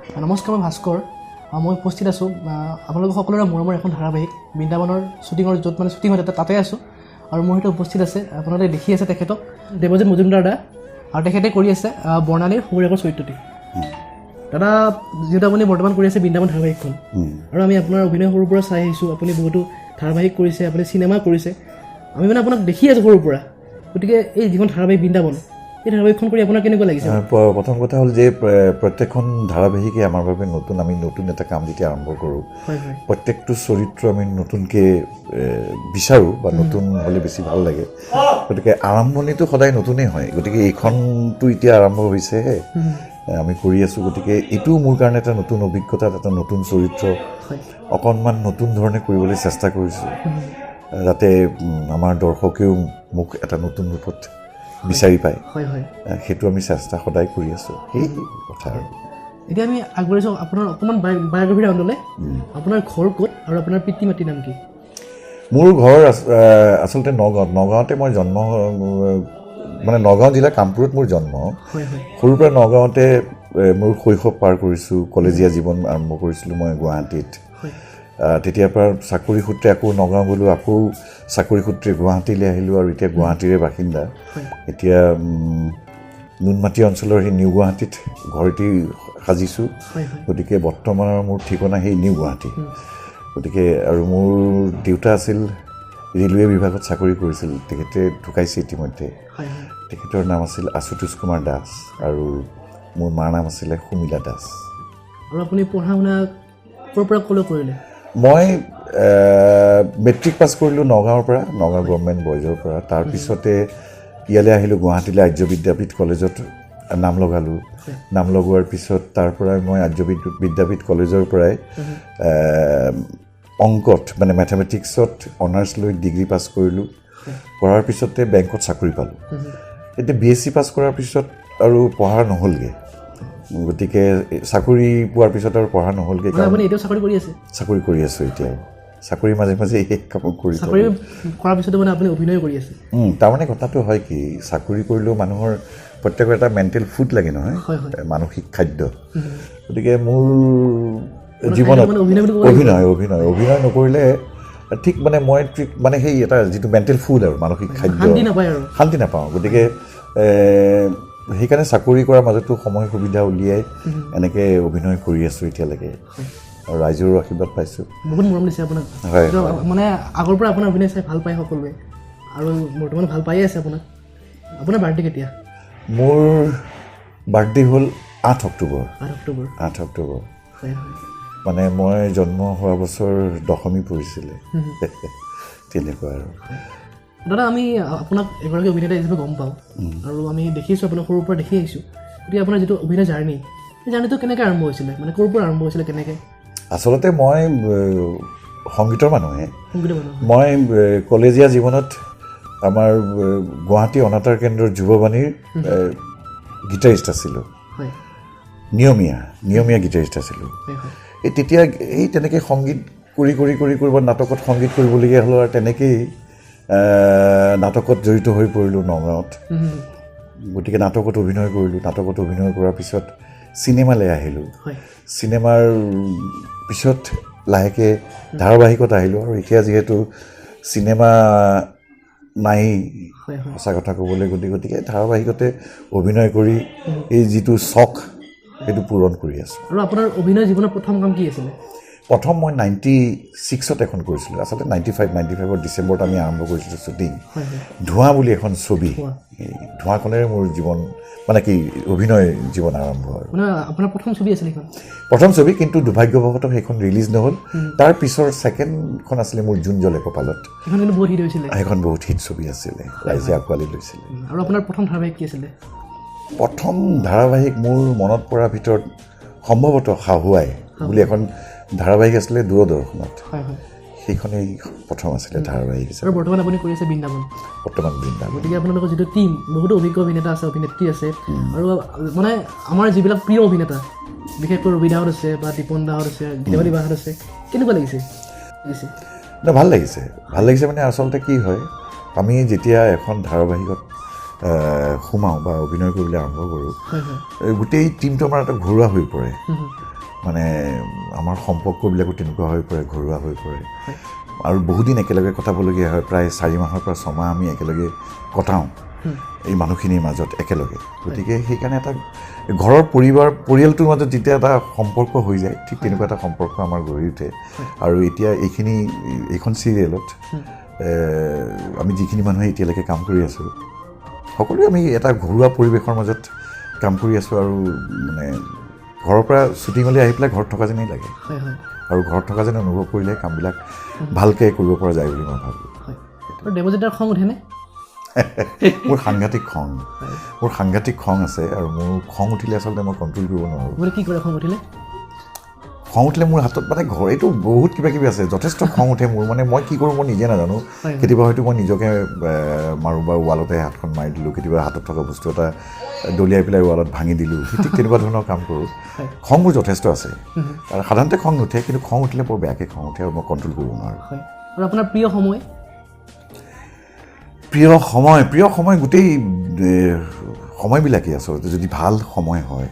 নমস্কাৰ, মই ভাস্কৰ। মই উপস্থিত আছোঁ আপোনালোক সকলোৰে মৰমৰ এখন ধাৰাবাহিক বৃন্দাবনৰ শ্বুটিঙৰ য'ত মানে শ্বুটিং হয় তাতে আছোঁ। আৰু মোৰ সৈতে উপস্থিত আছে আপোনালোকে দেখি আছে তেখেতক দেৱজিৎ মজুমদাৰ দা, আৰু তেখেতে কৰি আছে বৰ্ণালীৰ সৌৰাকৰ চৰিত্ৰটি। দাদা, যিহেতু আপুনি বৰ্তমান কৰি আছে বৃন্দাবন ধাৰাবাহিকখন, আৰু আমি আপোনাৰ অভিনয় সৰুৰ পৰা চাই আহিছোঁ, আপুনি বহুতো ধাৰাবাহিক কৰিছে, আপুনি চিনেমা কৰিছে, আমি মানে আপোনাক দেখি আছোঁ সৰুৰ পৰা। গতিকে এই যিখন ধাৰাবাহিক বৃন্দাবন, এই ধাৰাবাহিকখন কৰি আপোনাৰ কেনেকুৱা লাগিছে? প্ৰথম কথা হ'ল যে প্ৰত্যেকখন ধাৰাবাহিকে আমাৰ বাবে নতুন। আমি নতুন এটা কাম যেতিয়া আৰম্ভ কৰোঁ, প্ৰত্যেকটো চৰিত্ৰ আমি নতুনকৈ বিচাৰোঁ বা নতুন হ'লে বেছি ভাল লাগে। গতিকে আৰম্ভণিটো সদায় নতুনেই হয়। গতিকে এইখনটো এতিয়া আৰম্ভ হৈছেহে, আমি কৰি আছোঁ। গতিকে এইটোও মোৰ কাৰণে এটা নতুন অভিজ্ঞতা, এটা নতুন চৰিত্ৰ, অকণমান নতুন ধৰণে কৰিবলৈ চেষ্টা কৰিছোঁ, যাতে আমাৰ দৰ্শকেও মোক এটা নতুন ৰূপত বিচাৰি পায়। সেইটো আমি চেষ্টা সদায় কৰি আছোঁ, সেই কথা। আৰু এতিয়া আমি আগবাঢ়িছোঁ আপোনাৰ অকণমান বায়োগ্ৰাফীৰ ৰাউণ্ডলৈ। আপোনাৰ ঘৰ ক'ত আৰু আপোনাৰ পিতৃ মাতৃৰ নাম কি? মোৰ ঘৰ আচলতে নগাঁৱতে মই জন্ম, মানে নগাঁও জিলা কামপুৰত মোৰ জন্ম। সৰুৰ পৰা নগাঁৱতে মোৰ শৈশৱ পাৰ কৰিছোঁ। কলেজীয়া জীৱন আৰম্ভ কৰিছিলোঁ মই গুৱাহাটীত। তেতিয়াৰ পৰা চাকৰি সূত্ৰে আকৌ নগাঁও গ'লোঁ, আকৌ চাকৰি সূত্ৰে গুৱাহাটীলৈ আহিলোঁ, আৰু এতিয়া গুৱাহাটীৰে বাসিন্দা। এতিয়া নুনমাটি অঞ্চলৰ সেই নিউ গুৱাহাটীত ঘৰটি সাজিছোঁ। গতিকে বৰ্তমানৰ মোৰ ঠিকনা সেই নিউ গুৱাহাটী। গতিকে আৰু মোৰ দেউতা আছিল ৰেলৱে বিভাগত চাকৰি কৰিছিল, তেখেতে ঢুকাইছে ইতিমধ্যে। তেখেতৰ নাম আছিল আশুতোষ কুমাৰ দাস, আৰু মোৰ মাৰ নাম আছিলে সুমিলা দাস। আৰু আপুনি পঢ়া শুনা ক'ৰ পৰা ক'লৈ কৰিলে? মই মেট্ৰিক পাছ কৰিলোঁ নগাঁৱৰ পৰা, নগাঁও গভৰ্ণমেণ্ট বইজৰ পৰা। তাৰপিছতে ইয়ালৈ আহিলোঁ গুৱাহাটীলৈ, আৰ্য বিদ্যাপীঠ কলেজত নাম লগালোঁ। নাম লগোৱাৰ পিছত তাৰ পৰাই মই আৰ্য বিদ্যাপীঠ কলেজৰ পৰাই অংকত মানে মেথামেটিক্সত অনাৰ্ছ লৈ ডিগ্ৰী পাছ কৰিলোঁ। কৰাৰ পিছতে বেংকত চাকৰি পালোঁ। এতিয়া BSc পাছ কৰাৰ পিছত আৰু পঢ়া নহ'লগৈ। গতিকে চাকৰি পোৱাৰ পিছত আৰু পঢ়া নহ'লগৈ। আপুনি এতিয়াও চাকৰি কৰি আছে? চাকৰি কৰি আছোঁ এতিয়াও। চাকৰি মাজে মাজে এই কাম কৰি চাকৰি কৰাৰ পিছতে মানে আপুনি অভিনয় কৰি আছে? তাৰমানে কথাটো হয় কি, চাকৰি কৰিলেও মানুহৰ প্ৰত্যেকৰ এটা মেণ্টেল ফুড লাগে নহয়, মানসিক খাদ্য। গতিকে মোৰ জীৱনত অভিনয় নকৰিলে ঠিক মানে মই ঠিক মানে সেই এটা যিটো মেণ্টেল ফুড আৰু মানসিক খাদ্য, শান্তি নাপাওঁ। গতিকে সেইকাৰণে চাকৰি কৰাৰ মাজতো সময় সুবিধা উলিয়াই এনেকৈ অভিনয় কৰি আছোঁ এতিয়ালৈকে, আৰু ৰাইজৰো আশীৰ্বাদ পাইছোঁ। বহুত মৰম দিছে আপোনাক। হয়, মানে আগৰ পৰা আপোনাৰ অভিনয় চাই ভাল পায় সকলোৱে, আৰু বৰ্তমান ভাল পায়ে আছে আপোনাক। আপোনাৰ বাৰ্থডে কেতিয়া? মোৰ বাৰ্থডে হ'ল 8 অক্টোবৰ। 8 অক্টোবৰ। মানে মই জন্ম হোৱা বছৰ দশমী পৰিছিলে, তেনেকুৱা আৰু। দাদা, আমি আপোনাক এগৰাকী অভিনেতা হিচাপে গম পাওঁ, আৰু আমি দেখিছোঁ আপোনাক সৰুৰ পৰা দেখি আহিছোঁ। গতিকে আপোনাৰ যিটো অভিনয় জাৰ্ণি, সেই জাৰ্ণিটো কেনেকৈ আৰম্ভ হৈছিলে, মানে ক'ৰ পৰা আৰম্ভ হৈছিলে, কেনেকৈ? আচলতে মই সংগীতৰ মানুহে। মই কলেজীয়া জীৱনত আমাৰ গুৱাহাটী অনাতাঁৰ কেন্দ্ৰৰ যুৱবাণীৰ গীটাৰিষ্ট আছিলোঁ, নিয়মীয়া গীটাৰিষ্ট আছিলোঁ। এই তেতিয়া এই তেনেকৈ সংগীত কৰি ক'ৰবাত নাটকত সংগীত কৰিবলগীয়া হ'ল, আৰু তেনেকেই নাটকত জড়িত হৈ পৰিলোঁ নগাঁৱত। গতিকে নাটকত অভিনয় কৰিলোঁ। নাটকত অভিনয় কৰাৰ পিছত চিনেমালৈ আহিলোঁ। চিনেমাৰ পিছত লাহেকৈ ধাৰাবাহিকত আহিলোঁ, আৰু এতিয়া যিহেতু চিনেমা নাই সঁচা কথা ক'বলৈ, গতিকে ধাৰাবাহিকতে অভিনয় কৰি এই যিটো চখ সেইটো পূৰণ কৰি আছোঁ। আৰু আপোনাৰ অভিনয় জীৱনৰ প্ৰথম কাম কি আছিলে? প্ৰথম মই 96ত এখন কৰিছিলোঁ। আচলতে 95ৰ ডিচেম্বৰত আমি আৰম্ভ কৰিছিলোঁ শ্বুটিং। ধোঁৱা বুলি এখন ছবি, ধোঁৱাখনেৰে মোৰ জীৱন মানে কি অভিনয় জীৱন আৰম্ভ। আৰু আপোনাৰ প্ৰথম ছবি আছিলে সেইখন? প্ৰথম ছবি, কিন্তু দুৰ্ভাগ্যবশতঃ সেইখন ৰিলিজ নহ'ল। তাৰ পিছৰ ছেকেণ্ডখন আছিলে মোৰ জোন জ্বলে কপালত। সেইখন কিন্তু বহুত হিট হৈছিলে। সেইখন বহুত হিট ছবি আছিলে, ৰাইজে আঁকোৱালি লৈছিলে। আৰু আপোনাৰ প্ৰথম ধাৰাবাহিক কি আছিলে? প্ৰথম ধাৰাবাহিক মোৰ মনত পৰাৰ ভিতৰত সম্ভৱতঃ শাহুৱাই বুলি এখন ধাৰাবাহিক আছিলে দূৰদৰ্শনত। সেইখনেই প্ৰথম আছিলে ধাৰাবাহিক হিচাপে। আৰু বৰ্তমান আপুনি কৰি আছে বৃন্দাবন। গতিকে আপোনালোকৰ যিটো টীম, বহুতো অভিজ্ঞ অভিনেতা আছে, অভিনেত্ৰী আছে, আৰু মানে আমাৰ যিবিলাক প্ৰিয় অভিনেতা, বিশেষকৈ ৰবি দাহঁত আছে বা দীপন দাহঁত আছে, গীতাৱলী বাহঁত আছে, কেনেকুৱা লাগিছে? ভাল লাগিছে মানে আচলতে কি হয়, আমি যেতিয়া এখন ধাৰাবাহিকত সোমাওঁ বা অভিনয় কৰিবলৈ আৰম্ভ কৰোঁ, গোটেই টীমটো আমাৰ এটা ঘৰুৱা হৈ পৰে। মানে আমাৰ সম্পৰ্কবিলাকো তেনেকুৱা হৈ পৰে ঘৰুৱা হৈ পৰে আৰু বহুদিন একেলগে কটাবলগীয়া হয় প্ৰায় 4 মাহৰ পৰা 6 মাহ আমি একেলগে কটাওঁ এই মানুহখিনিৰ মাজত একেলগে গতিকে সেইকাৰণে এটা ঘৰৰ পৰিয়ালটোৰ মাজত যেতিয়া এটা সম্পৰ্ক হৈ যায় ঠিক তেনেকুৱা এটা সম্পৰ্ক আমাৰ গঢ়ি উঠে আৰু এতিয়া এইখন চিৰিয়েলত আমি যিখিনি মানুহে এতিয়ালৈকে কাম কৰি আছোঁ সকলোৱে আমি এটা ঘৰুৱা পৰিৱেশৰ মাজত কাম কৰি আছোঁ আৰু মানে ঘৰৰ পৰা শ্বুটিঙলৈ আহি পেলাই ঘৰত থকা যেনেই লাগে আৰু ঘৰত থকা যেন অনুভৱ কৰিলে কামবিলাক ভালকৈ কৰিব পৰা যায় বুলি মই ভাবোঁ দেৱজিতৰ খং উঠেনে মোৰ সাংঘাতিক খং আছে আৰু মোৰ খং উঠিলে আচলতে মই কণ্ট্ৰল কৰিব নোৱাৰোঁ কি কৰে খং উঠিলে মোৰ হাতত মানে এইটো বহুত কিবা কিবি আছে যথেষ্ট খং উঠে মোৰ মানে মই কি কৰোঁ মই নিজে নাজানো কেতিয়াবা হয়তো মই নিজকে মাৰোঁ বা ৱালতে হাতখন মাৰি দিলোঁ কেতিয়াবা হাতত থকা বস্তু এটা দলিয়াই পেলাই ৱালত ভাঙি দিলোঁ ঠিক তেনেকুৱা ধৰণৰ কাম কৰোঁ খং মোৰ যথেষ্ট আছে আৰু সাধাৰণতে খং নুঠে কিন্তু খং উঠিলে বৰ বেয়াকৈ খং উঠে আৰু মই কণ্ট্ৰল কৰিব নোৱাৰোঁ আৰু আপোনাৰ প্ৰিয় সময় গোটেই সময়বিলাকেই আচলতে যদি ভাল সময় হয়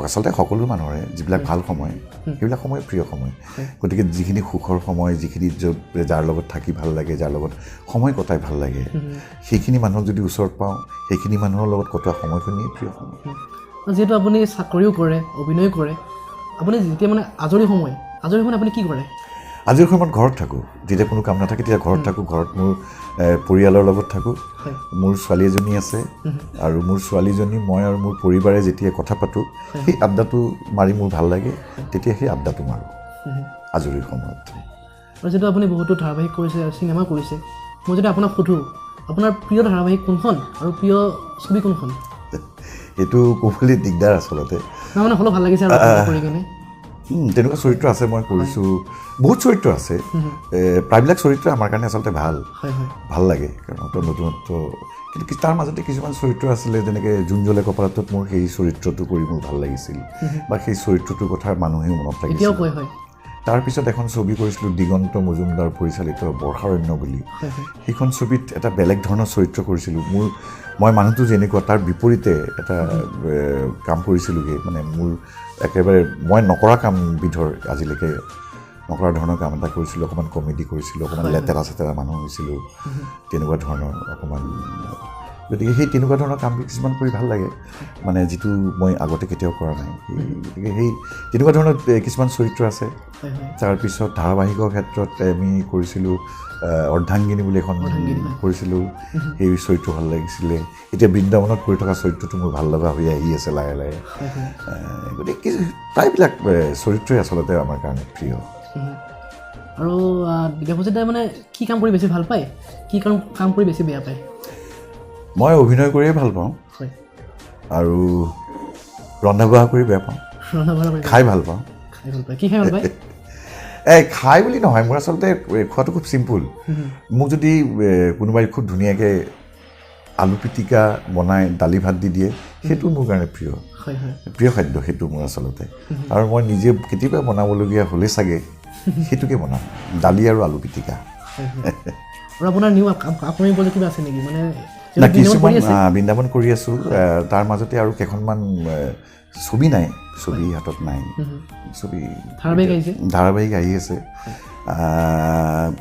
আচলতে সকলো মানুহৰে যিবিলাক ভাল সময় সেইবিলাক সময় প্ৰিয় সময় গতিকে যিখিনি সুখৰ সময় যিখিনি যাৰ লগত থাকি ভাল লাগে যাৰ লগত সময় কটাই ভাল লাগে সেইখিনি মানুহক যদি ওচৰত পাওঁ সেইখিনি মানুহৰ লগত কটোৱা সময়খিনিয়ে প্ৰিয় সময় যিহেতু আপুনি চাকৰিও কৰে অভিনয় কৰে আপুনি যেতিয়া মানে আজৰি সময় আপুনি কি কৰে আজিৰ সময়ত ঘৰত থাকোঁ যেতিয়া কোনো কাম নাথাকে তেতিয়া ঘৰত থাকোঁ ঘৰত মোৰ পৰিয়ালৰ লগত থাকোঁ মোৰ ছোৱালী এজনী আছে আৰু মোৰ ছোৱালীজনী মই আৰু মোৰ পৰিবাৰে যেতিয়া কথা পাতোঁ সেই আড্ডাটো মাৰি মোৰ ভাল লাগে তেতিয়া সেই আড্ডাটো মাৰোঁ আজৰি সময়ত আৰু যিহেতু আপুনি বহুতো ধাৰাবাহিক কৰিছে আৰু চিনেমা কৰিছে মই যদি আপোনাক সোধোঁ আপোনাৰ প্ৰিয় ধাৰাবাহিক কোনখন আৰু প্ৰিয় ছবি কোনখন এইটো ক'বলৈ দিগদাৰ আচলতে মানে হ'লেও ভাল লাগিছে আৰু কৰি কিনে তেনেকুৱা চৰিত্ৰ আছে মই কৰিছোঁ বহুত চৰিত্ৰ আছে প্ৰায়বিলাক চৰিত্ৰ আমাৰ কাৰণে আচলতে ভাল লাগে কাৰণ নতুনত্ব কিন্তু তাৰ মাজতে কিছুমান চৰিত্ৰ আছিলে যেনেকৈ জোন জ্বলে কপালটোত মোৰ সেই চৰিত্ৰটো কৰি মোৰ ভাল লাগিছিল বা সেই চৰিত্ৰটোৰ কথা মানুহেও মনত লাগিছিল তাৰপিছত এখন ছবি কৰিছিলোঁ দিগন্ত মজুমদাৰ পৰিচালিত বৰ্ষাৰণ্য বুলি সেইখন ছবিত এটা বেলেগ ধৰণৰ চৰিত্ৰ কৰিছিলোঁ মই মানুহটো যেনেকুৱা তাৰ বিপৰীতে এটা কাম কৰিছিলোঁগৈ মানে মোৰ একেবাৰে মই নকৰা কামবিধৰ আজিলৈকে নকৰা ধৰণৰ কাম এটা কৰিছিলোঁ অকণমান কমেডি কৰিছিলোঁ অকণমান লেতেৰা মানুহ হৈছিলোঁ তেনেকুৱা ধৰণৰ অকণমান গতিকে সেই তেনেকুৱা ধৰণৰ কাম কিছুমান কৰি ভাল লাগে মানে যিটো মই আগতে কেতিয়াও কৰা নাই গতিকে সেই তেনেকুৱা ধৰণৰ কিছুমান চৰিত্ৰ আছে তাৰপিছত ধাৰাবাহিকৰ ক্ষেত্ৰত আমি কৰিছিলোঁ অৰ্ধাংগিনী বুলি এখন কৰিছিলোঁ সেই চৰিত্ৰ ভাল লাগিছিলে এতিয়া বৃন্দাবনত কৰি থকা চৰিত্ৰটো মোৰ ভাল লগা হৈ আহি আছে লাহে লাহে গতিকে প্ৰায়বিলাক চৰিত্ৰই আচলতে আমাৰ কাৰণে প্ৰিয় আৰু দেৱজিতে মানে কি কাম কৰি বেছি ভাল পায় কি কাম কৰি বেছি বেয়া পায় মই অভিনয় কৰিয়ে ভাল পাওঁ আৰু ৰন্ধা বঢ়া কৰি বেয়া পাওঁ খাই ভাল পাওঁ কি খাই ভাল পায় খাই বুলি নহয় মোৰ আচলতে খোৱাটো খুব চিম্পুল মোক যদি কোনোবাই খুব ধুনীয়াকৈ আলু পিটিকা বনাই দালি ভাত দি দিয়ে সেইটো মোৰ কাৰণে প্ৰিয় খাদ্য সেইটো মোৰ আচলতে আৰু মই নিজে কেতিয়াবা বনাবলগীয়া হ'লে চাগে সেইটোকে বনাম দালি আৰু আলু পিটিকা আৰু আপোনাৰ নিউ আপুনি কিবা আছে নেকি মানে কিছুমান বৃন্দাবন কৰি আছোঁ তাৰ মাজতে আৰু কেইখনমান ছবি নাই ছবি হাতত নাই ছবি ধাৰাবাহিক আহি আছে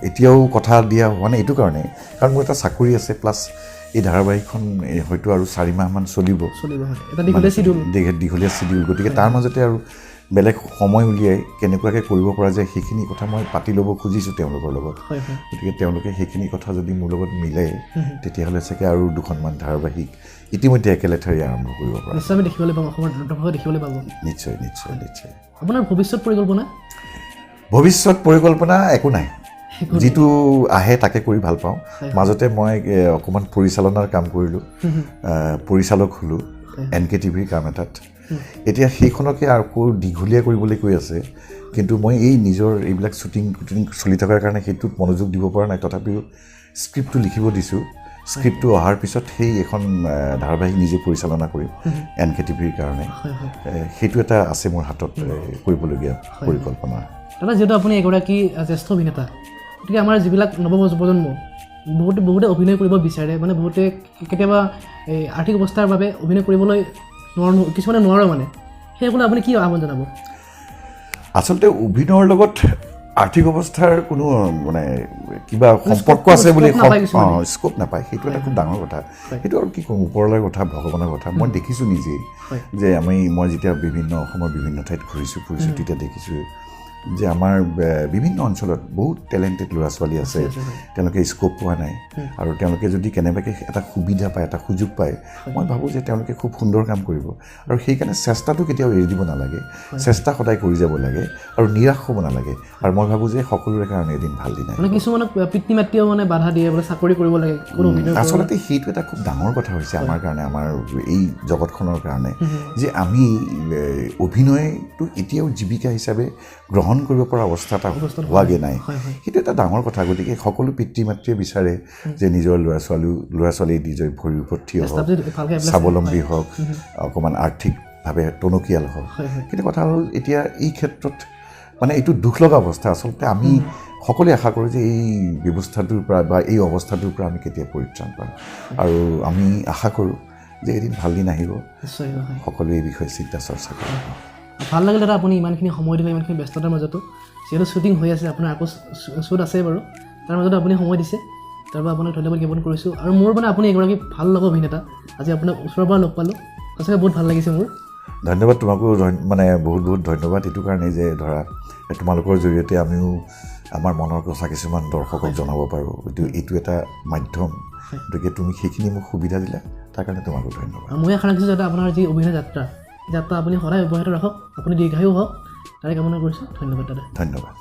এতিয়াও কথা দিয়া হোৱা নাই এইটো কাৰণে কাৰণ মোৰ এটা চাকৰি আছে প্লাছ এই ধাৰাবাহিকখন হয়তো আৰু 4 মাহমান চলিব দীঘলীয়া চিডিউল গতিকে তাৰ মাজতে আৰু বেলেগ সময় উলিয়াই কেনেকুৱাকৈ কৰিব পৰা যায় সেইখিনি কথা মই পাতি ল'ব খুজিছোঁ তেওঁলোকৰ লগত গতিকে তেওঁলোকে সেইখিনি কথা যদি মোৰ লগত মিলে তেতিয়াহ'লে চাগে আৰু 2খনমান ধাৰাবাহিক ইতিমধ্যে একেলেঠাৰি আৰম্ভ কৰিব পৰা নিশ্চয় আমি দেখিবলৈ পাম অসমৰ দেখিবলৈ পাব নিশ্চয় আপোনাৰ ভৱিষ্যত পৰিকল্পনা একো নাই যিটো আহে তাকে কৰি ভাল পাওঁ মাজতে মই অকণমান পৰিচালনাৰ কাম কৰিলোঁ পৰিচালক হ'লোঁ NKTVৰ কাম এটাত এতিয়া সেইখনকে আকৌ দীঘলীয়া কৰিবলৈ কৈ আছে কিন্তু মই এই নিজৰ এইবিলাক শ্বুটিং চলি থকাৰ কাৰণে সেইটোত মনোযোগ দিব পৰা নাই তথাপিও স্ক্ৰিপ্টটো লিখিব দিছোঁ স্ক্ৰিপ্টটো অহাৰ পিছত সেই এখন ধাৰাবাহিক নিজে পৰিচালনা কৰিম NKTVৰ কাৰণে সেইটো এটা আছে মোৰ হাতত কৰিবলগীয়া পৰিকল্পনা দাদা যিহেতু আপুনি এগৰাকী জ্যেষ্ঠ অভিনেতা গতিকে আমাৰ যিবিলাক নৱপ্ৰজন্ম বহুতে অভিনয় কৰিব বিচাৰে মানে বহুতে কেতিয়াবা এই আৰ্থিক অৱস্থাৰ বাবে অভিনয় কৰিবলৈ কিছুমানে নোৱাৰে মানে সেইসকলে আপুনি কি আহ্বান জনাব? আচলতে অভিনয়ৰ লগত আৰ্থিক অৱস্থাৰ কোনো মানে কিবা সম্পৰ্ক আছে বুলি স্কোপ নাপায়, সেইটো এটা খুব ডাঙৰ কথা। সেইটো আৰু কি ক'ম, ওপৰলৈ কথা, ভগৱানৰ কথা। মই দেখিছোঁ নিজেই যে মই যেতিয়া অসমৰ বিভিন্ন ঠাইত ঘূৰিছোঁ তেতিয়া দেখিছোঁ যে আমাৰ বিভিন্ন অঞ্চলত বহুত টেলেণ্টেড ল'ৰা ছোৱালী আছে, তেওঁলোকে স্কোপ পোৱা নাই, আৰু তেওঁলোকে যদি কেনেবাকৈ এটা সুবিধা পায়, এটা সুযোগ পায়, মই ভাবোঁ যে তেওঁলোকে খুব সুন্দৰ কাম কৰিব। আৰু সেইকাৰণে চেষ্টাটো কেতিয়াও এৰি দিব নালাগে, চেষ্টা সদায় কৰি যাব লাগে আৰু নিৰাশ হ'ব নালাগে। আৰু মই ভাবোঁ যে সকলোৰে কাৰণে এদিন ভাল দিন আহিব। কিছুমানক পিতৃ মাতৃয়েও মানে বাধা দিয়ে, বোলে চাকৰি কৰিব লাগে। আচলতে সেইটো এটা খুব ডাঙৰ কথা হৈছে আমাৰ কাৰণে, আমাৰ এই জগতখনৰ কাৰণে, যে আমি অভিনয়টো এতিয়াও জীৱিকা হিচাপে গ্ৰহণ কৰিব পৰা অৱস্থা এটা হোৱাগৈ নাই। সেইটো এটা ডাঙৰ কথা। গতিকে সকলো পিতৃ মাতৃয়ে বিচাৰে যে নিজৰ ল'ৰা ছোৱালী নিজৰ ভৰিৰ ওপৰত থিয় হওক, স্বাৱলম্বী হওক, অকণমান আৰ্থিকভাৱে টনকিয়াল হওক। কিন্তু কথা হ'ল এতিয়া এই ক্ষেত্ৰত মানে এইটো দুখ লগা অৱস্থা। আচলতে আমি সকলোৱে আশা কৰোঁ যে এই ব্যৱস্থাটোৰ পৰা বা এই অৱস্থাটোৰ পৰা আমি কেতিয়া পৰিত্ৰাণ পাম, আৰু আমি আশা কৰোঁ যে এদিন ভাল দিন আহিব, সকলোৱে এই বিষয়ে চিন্তা চৰ্চা কৰিব। ভাল লাগিল দাদা, আপুনি ইমানখিনি সময় দিলে, ইমানখিনি ব্যস্ততাৰ মাজতো, যিহেতু শ্বুটিং হৈ আছে, আপোনাৰ আকৌ শ্বুট আছে বাৰু, তাৰ মাজতো আপুনি সময় দিছে, তাৰ পৰা আপোনাক ধন্যবাদ জ্ঞাপন কৰিছোঁ। আৰু মোৰ মানে আপুনি এগৰাকী ভাল লগা অভিনেতা, আজি আপোনাক ওচৰৰ পৰা লগ পালোঁ, সঁচাকৈ বহুত ভাল লাগিছে মোৰ। ধন্যবাদ তোমাকো, মানে বহুত বহুত ধন্যবাদ এইটো কাৰণেই যে ধৰা তোমালোকৰ জৰিয়তে আমিও আমাৰ মনৰ কথা কিছুমান দৰ্শকক জনাব পাৰোঁ। এইটো এটা মাধ্যম, গতিকে তুমি সেইখিনি মোক সুবিধা দিলা, তাৰ কাৰণে তোমাকো ধন্যবাদ। মই আশা ৰাখিছোঁ যাতে আপোনাৰ যি অভিনয় যাত্ৰা আপুনি সদায় অব্যাহত ৰাখক, আপুনি দীৰ্ঘায়ু হওক, তাৰে কামনা কৰিছোঁ। ধন্যবাদ দাদা। ধন্যবাদ।